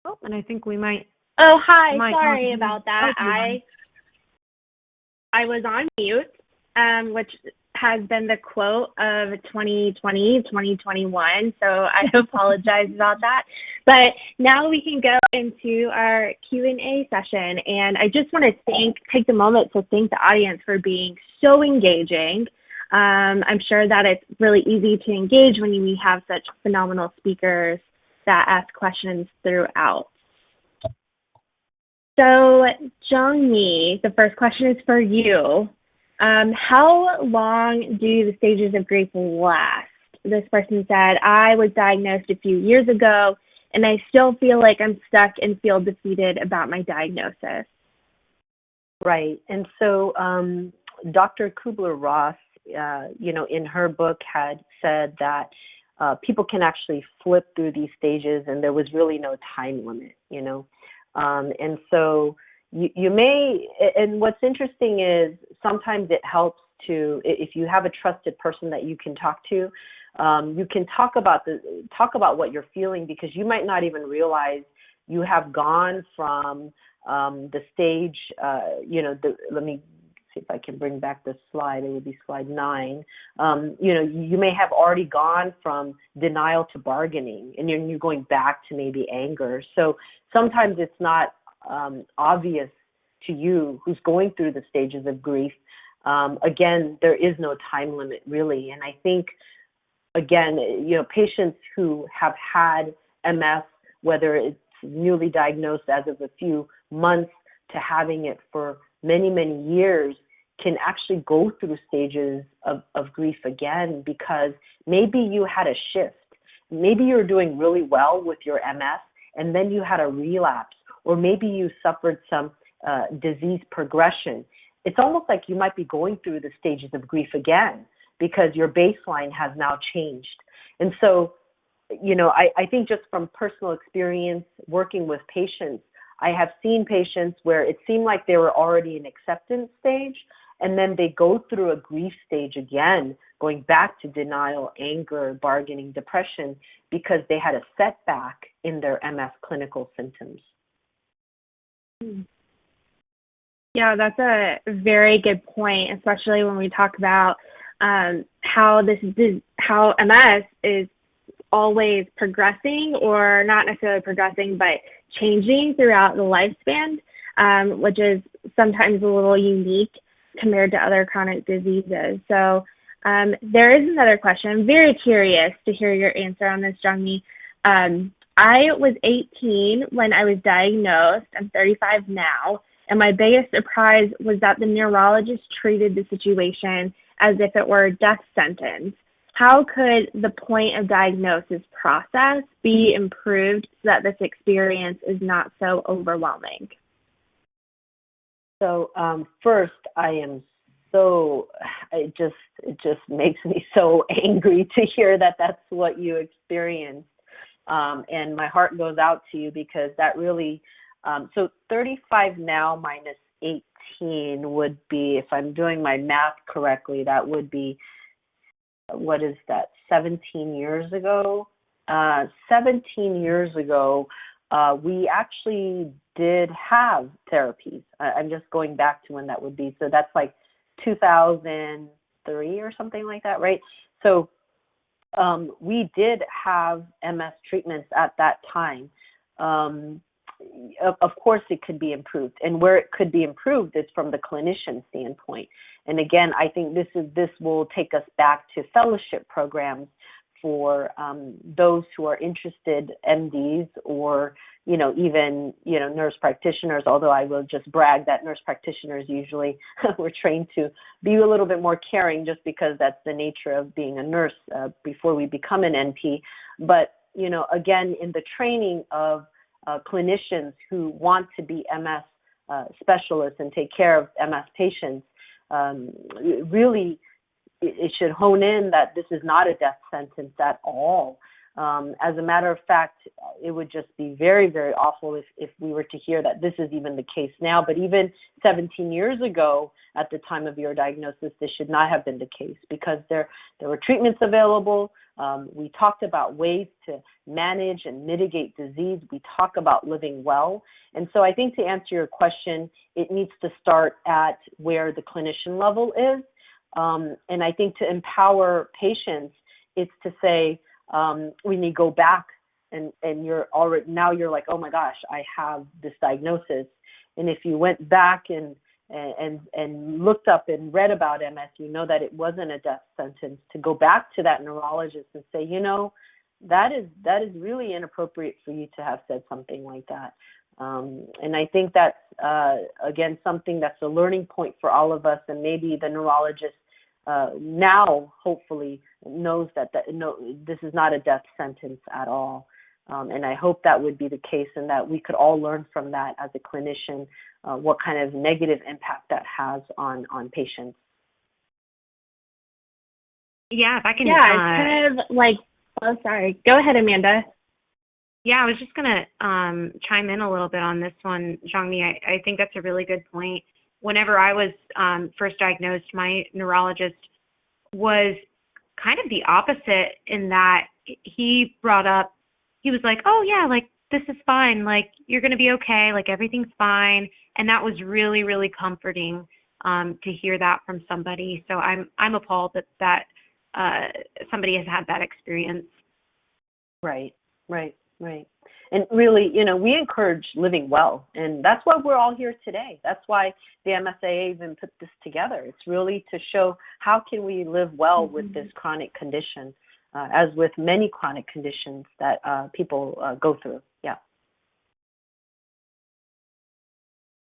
Oh, and I think we might. Oh, hi. Sorry about that. I was on mute, which has been the quote of 2020, 2021. So I apologize about that. But now we can go into our Q&A session. And I just want to take the moment to thank the audience for being so engaging. I'm sure that it's really easy to engage when we have such phenomenal speakers that ask questions throughout. So, Jong-Mi, the first question is for you. How long do the stages of grief last? This person said, I was diagnosed a few years ago, and I still feel like I'm stuck and feel defeated about my diagnosis. Right. And so Dr. Kubler-Ross, in her book had said that people can actually flip through these stages, and there was really no time limit, And so you may, and what's interesting is sometimes it helps to, if you have a trusted person that you can talk to, you can talk about what you're feeling, because you might not even realize you have gone from the stage, let me see if I can bring back the slide. It would be slide 9. You may have already gone from denial to bargaining, and you're going back to maybe anger. So sometimes it's not obvious to you who's going through the stages of grief. Again, there is no time limit really. And I think, again, patients who have had MS, whether it's newly diagnosed as of a few months to having it for many, many years, can actually go through stages of grief again, because maybe you had a shift. Maybe you're doing really well with your MS, and then you had a relapse, or maybe you suffered some disease progression, it's almost like you might be going through the stages of grief again because your baseline has now changed. And so, I think just from personal experience working with patients, I have seen patients where it seemed like they were already in acceptance stage, and then they go through a grief stage again, going back to denial, anger, bargaining, depression, because they had a setback in their MS clinical symptoms. Yeah, that's a very good point, especially when we talk about how MS is always progressing, or not necessarily progressing, but changing throughout the lifespan, which is sometimes a little unique compared to other chronic diseases. So there is another question. I'm very curious to hear your answer on this, Jong-Mi. I was 18 when I was diagnosed. I'm 35 now. And my biggest surprise was that the neurologist treated the situation as if it were a death sentence. How could the point of diagnosis process be improved so that this experience is not so overwhelming? So first, it just makes me so angry to hear that that's what you experienced. And my heart goes out to you because that really, so 35 now minus 18 would be, if I'm doing my math correctly, that would be, what is that, 17 years ago? 17 years ago, we actually did have therapies. I'm just going back to when that would be. So that's like 2003 or something like that, right? So we did have MS treatments at that time. Of course, it could be improved. And where it could be improved is from the clinician standpoint. And again, I think this will take us back to fellowship programs for those who are interested, MDs, or even nurse practitioners. Although I will just brag that nurse practitioners usually we're trained to be a little bit more caring, just because that's the nature of being a nurse before we become an NP. But again, in the training of clinicians who want to be MS specialists and take care of MS patients, really it should hone in that this is not a death sentence at all. As a matter of fact, it would just be very, very awful if we were to hear that this is even the case now. But even 17 years ago, at the time of your diagnosis, this should not have been the case, because there were treatments available. We talked about ways to manage and mitigate disease. We talk about living well. And so I think, to answer your question, it needs to start at where the clinician level is. And I think to empower patients, it's to say, when you go back and you're like, oh my gosh, I have this diagnosis. And if you went back and looked up and read about MS, you know that it wasn't a death sentence, to go back to that neurologist and say, that is really inappropriate for you to have said something like that. And I think that's, again, something that's a learning point for all of us. And maybe the neurologist now hopefully knows that this is not a death sentence at all. And I hope that would be the case, and that we could all learn from that as a clinician, what kind of negative impact that has on patients. Yeah, if I can. Yeah, it's kind of like, oh, sorry. Go ahead, Amanda. Yeah, I was just going to chime in a little bit on this one, Jong-Mi. I think that's a really good point. Whenever I was first diagnosed, my neurologist was kind of the opposite, in that he was like, oh yeah, like this is fine, like you're going to be okay, like everything's fine. And that was really, really comforting to hear that from somebody. So I'm appalled that somebody has had that experience. Right. And really, we encourage living well, and that's why we're all here today. That's why the MSAA even put this together. It's really to show how can we live well with this chronic condition, as with many chronic conditions that people go through. Yeah.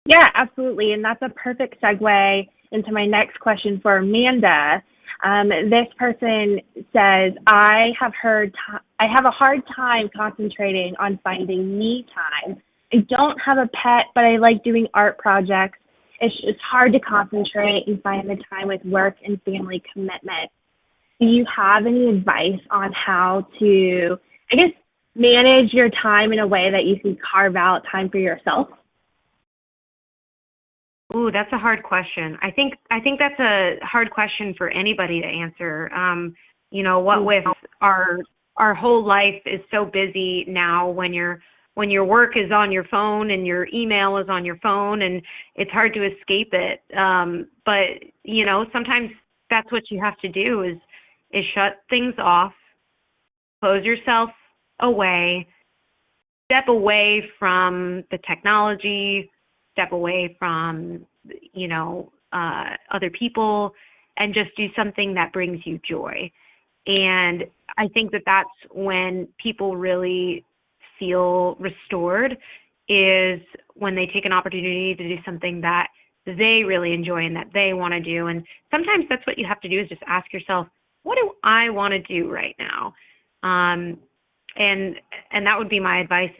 Yeah, absolutely. And that's a perfect segue into my next question for Amanda. This person says, I have a hard time concentrating on finding me time. I don't have a pet, but I like doing art projects It's hard to concentrate and find the time with work and family commitment. Do you have any advice on how to, I guess, manage your time in a way that you can carve out time for yourself? Ooh, that's a hard question. I think that's a hard question for anybody to answer. What with our whole life is so busy now when your work is on your phone and your email is on your phone and it's hard to escape it. But sometimes that's what you have to do is shut things off, close yourself away, step away from the technology, step away from, other people, and just do something that brings you joy. And I think that that's when people really feel restored, is when they take an opportunity to do something that they really enjoy and that they want to do. And sometimes that's what you have to do, is just ask yourself, what do I want to do right now? And that would be my advice,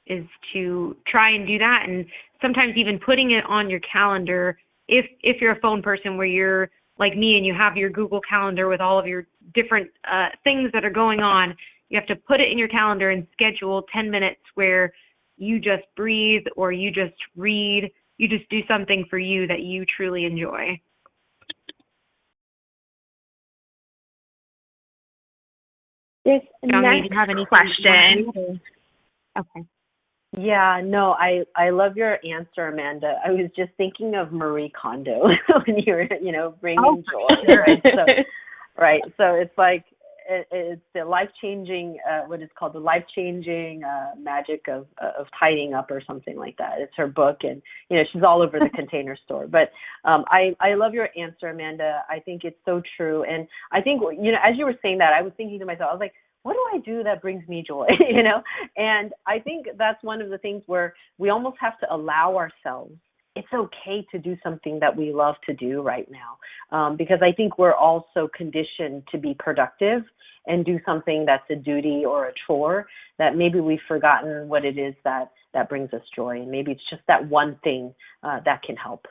is to try and do that. And sometimes even putting it on your calendar, if you're a phone person where you're like me and you have your Google Calendar with all of your different things that are going on, you have to put it in your calendar and schedule 10 minutes where you just breathe or you just read, you just do something for you that you truly enjoy. This Jong-Mi, next do you have any question. Okay. Yeah, no, I love your answer, Amanda. I was just thinking of Marie Kondo when you were, bringing joy, right? So it's like it's the life-changing, what is called the life-changing magic of tidying up or something like that. It's her book, and she's all over the Container Store. But I love your answer, Amanda. I think it's so true, and I think as you were saying that, I was thinking to myself, I was like, what do I do that brings me joy? And I think that's one of the things where we almost have to allow ourselves. It's okay to do something that we love to do right now, because I think we're also conditioned to be productive and do something that's a duty or a chore, that maybe we've forgotten what it is that brings us joy. And maybe it's just that one thing that can help.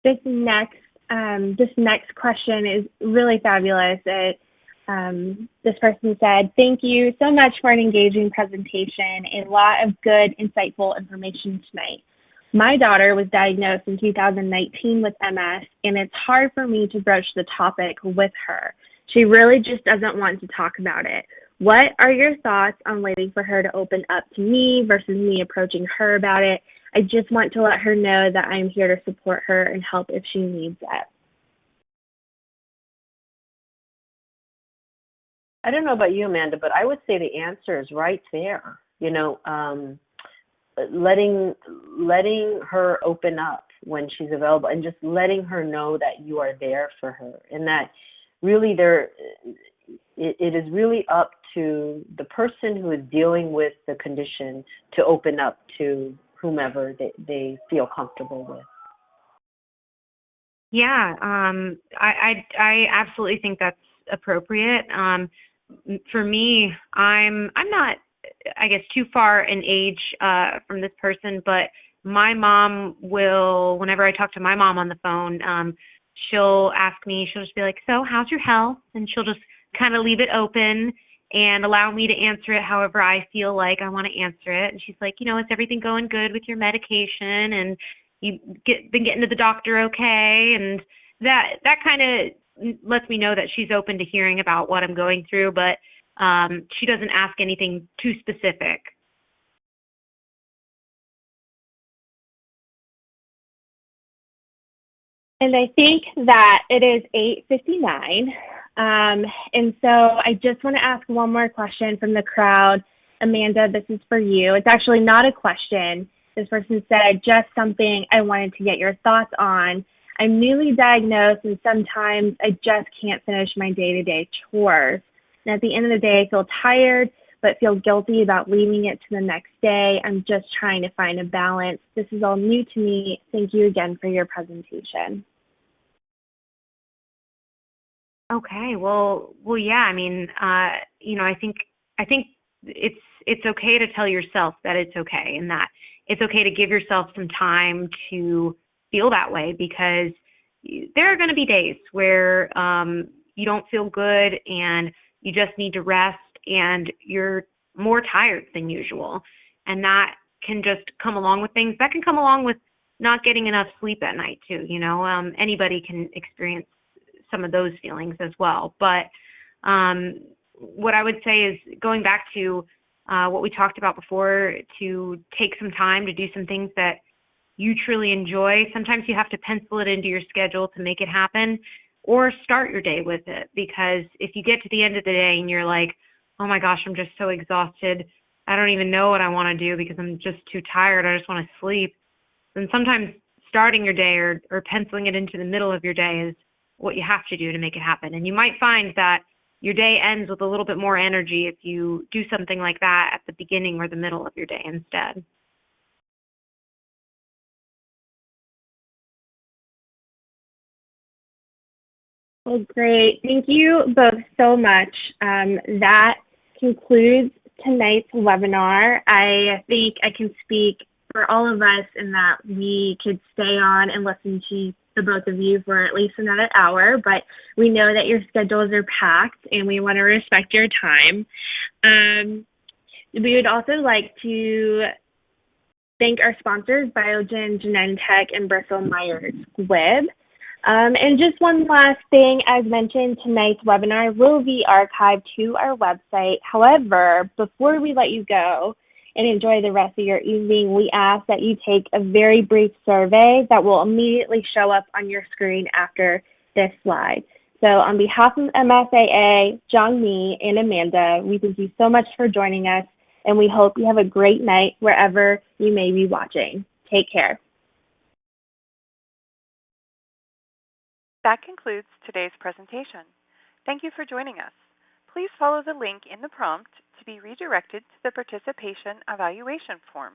This next question is really fabulous. This person said, "Thank you so much for an engaging presentation. A lot of good, insightful information tonight. My daughter was diagnosed in 2019 with MS, and it's hard for me to broach the topic with her. She really just doesn't want to talk about it. What are your thoughts on waiting for her to open up to me versus me approaching her about it? I just want to let her know that I'm here to support her and help if she needs it." I don't know about you, Amanda, but I would say the answer is right there. Letting her open up when she's available, and just letting her know that you are there for her, and that really it is really up to the person who is dealing with the condition to open up to whomever they feel comfortable with. Yeah, I absolutely think that's appropriate. For me, I'm not, I guess, too far in age from this person, but my mom will, whenever I talk to my mom on the phone, she'll just be like, "So how's your health?" And she'll just kind of leave it open and allow me to answer it however I feel like I want to answer it. And she's like, "Is everything going good with your medication? And you been getting to the doctor okay?" And that kind of lets me know that she's open to hearing about what I'm going through, but she doesn't ask anything too specific. And I think that it is 8:59. And so I just want to ask one more question from the crowd. Amanda, this is for you. It's actually not a question. This person said, "Just something I wanted to get your thoughts on. I'm newly diagnosed, and sometimes I just can't finish my day-to-day chores. And at the end of the day, I feel tired, but feel guilty about leaving it to the next day. I'm just trying to find a balance. This is all new to me. Thank you again for your presentation." Okay, well, yeah. I mean, I think it's okay to tell yourself that it's okay, and that it's okay to give yourself some time to feel that way, because there are going to be days where you don't feel good and you just need to rest and you're more tired than usual. And that can just come along with things. That can come along with not getting enough sleep at night too. Anybody can experience some of those feelings as well. But what I would say is, going back to what we talked about before, to take some time to do some things that you truly enjoy. Sometimes you have to pencil it into your schedule to make it happen, or start your day with it. Because if you get to the end of the day and you're like, oh my gosh, I'm just so exhausted, I don't even know what I want to do because I'm just too tired, I just want to sleep, then sometimes starting your day or penciling it into the middle of your day is what you have to do to make it happen. And you might find that your day ends with a little bit more energy if you do something like that at the beginning or the middle of your day instead. Well, great. Thank you both so much. That concludes tonight's webinar. I think I can speak for all of us in that we could stay on and listen to the both of you for at least another hour, but we know that your schedules are packed and we want to respect your time. We would also like to thank our sponsors, Biogen, Genentech, and Bristol Myers Squibb. And just one last thing, as mentioned, tonight's webinar will be archived to our website. However, before we let you go and enjoy the rest of your evening, we ask that you take a very brief survey that will immediately show up on your screen after this slide. So on behalf of MSAA, Jong-Mi, and Amanda, we thank you so much for joining us, and we hope you have a great night wherever you may be watching. Take care. That concludes today's presentation. Thank you for joining us. Please follow the link in the prompt to be redirected to the participation evaluation form.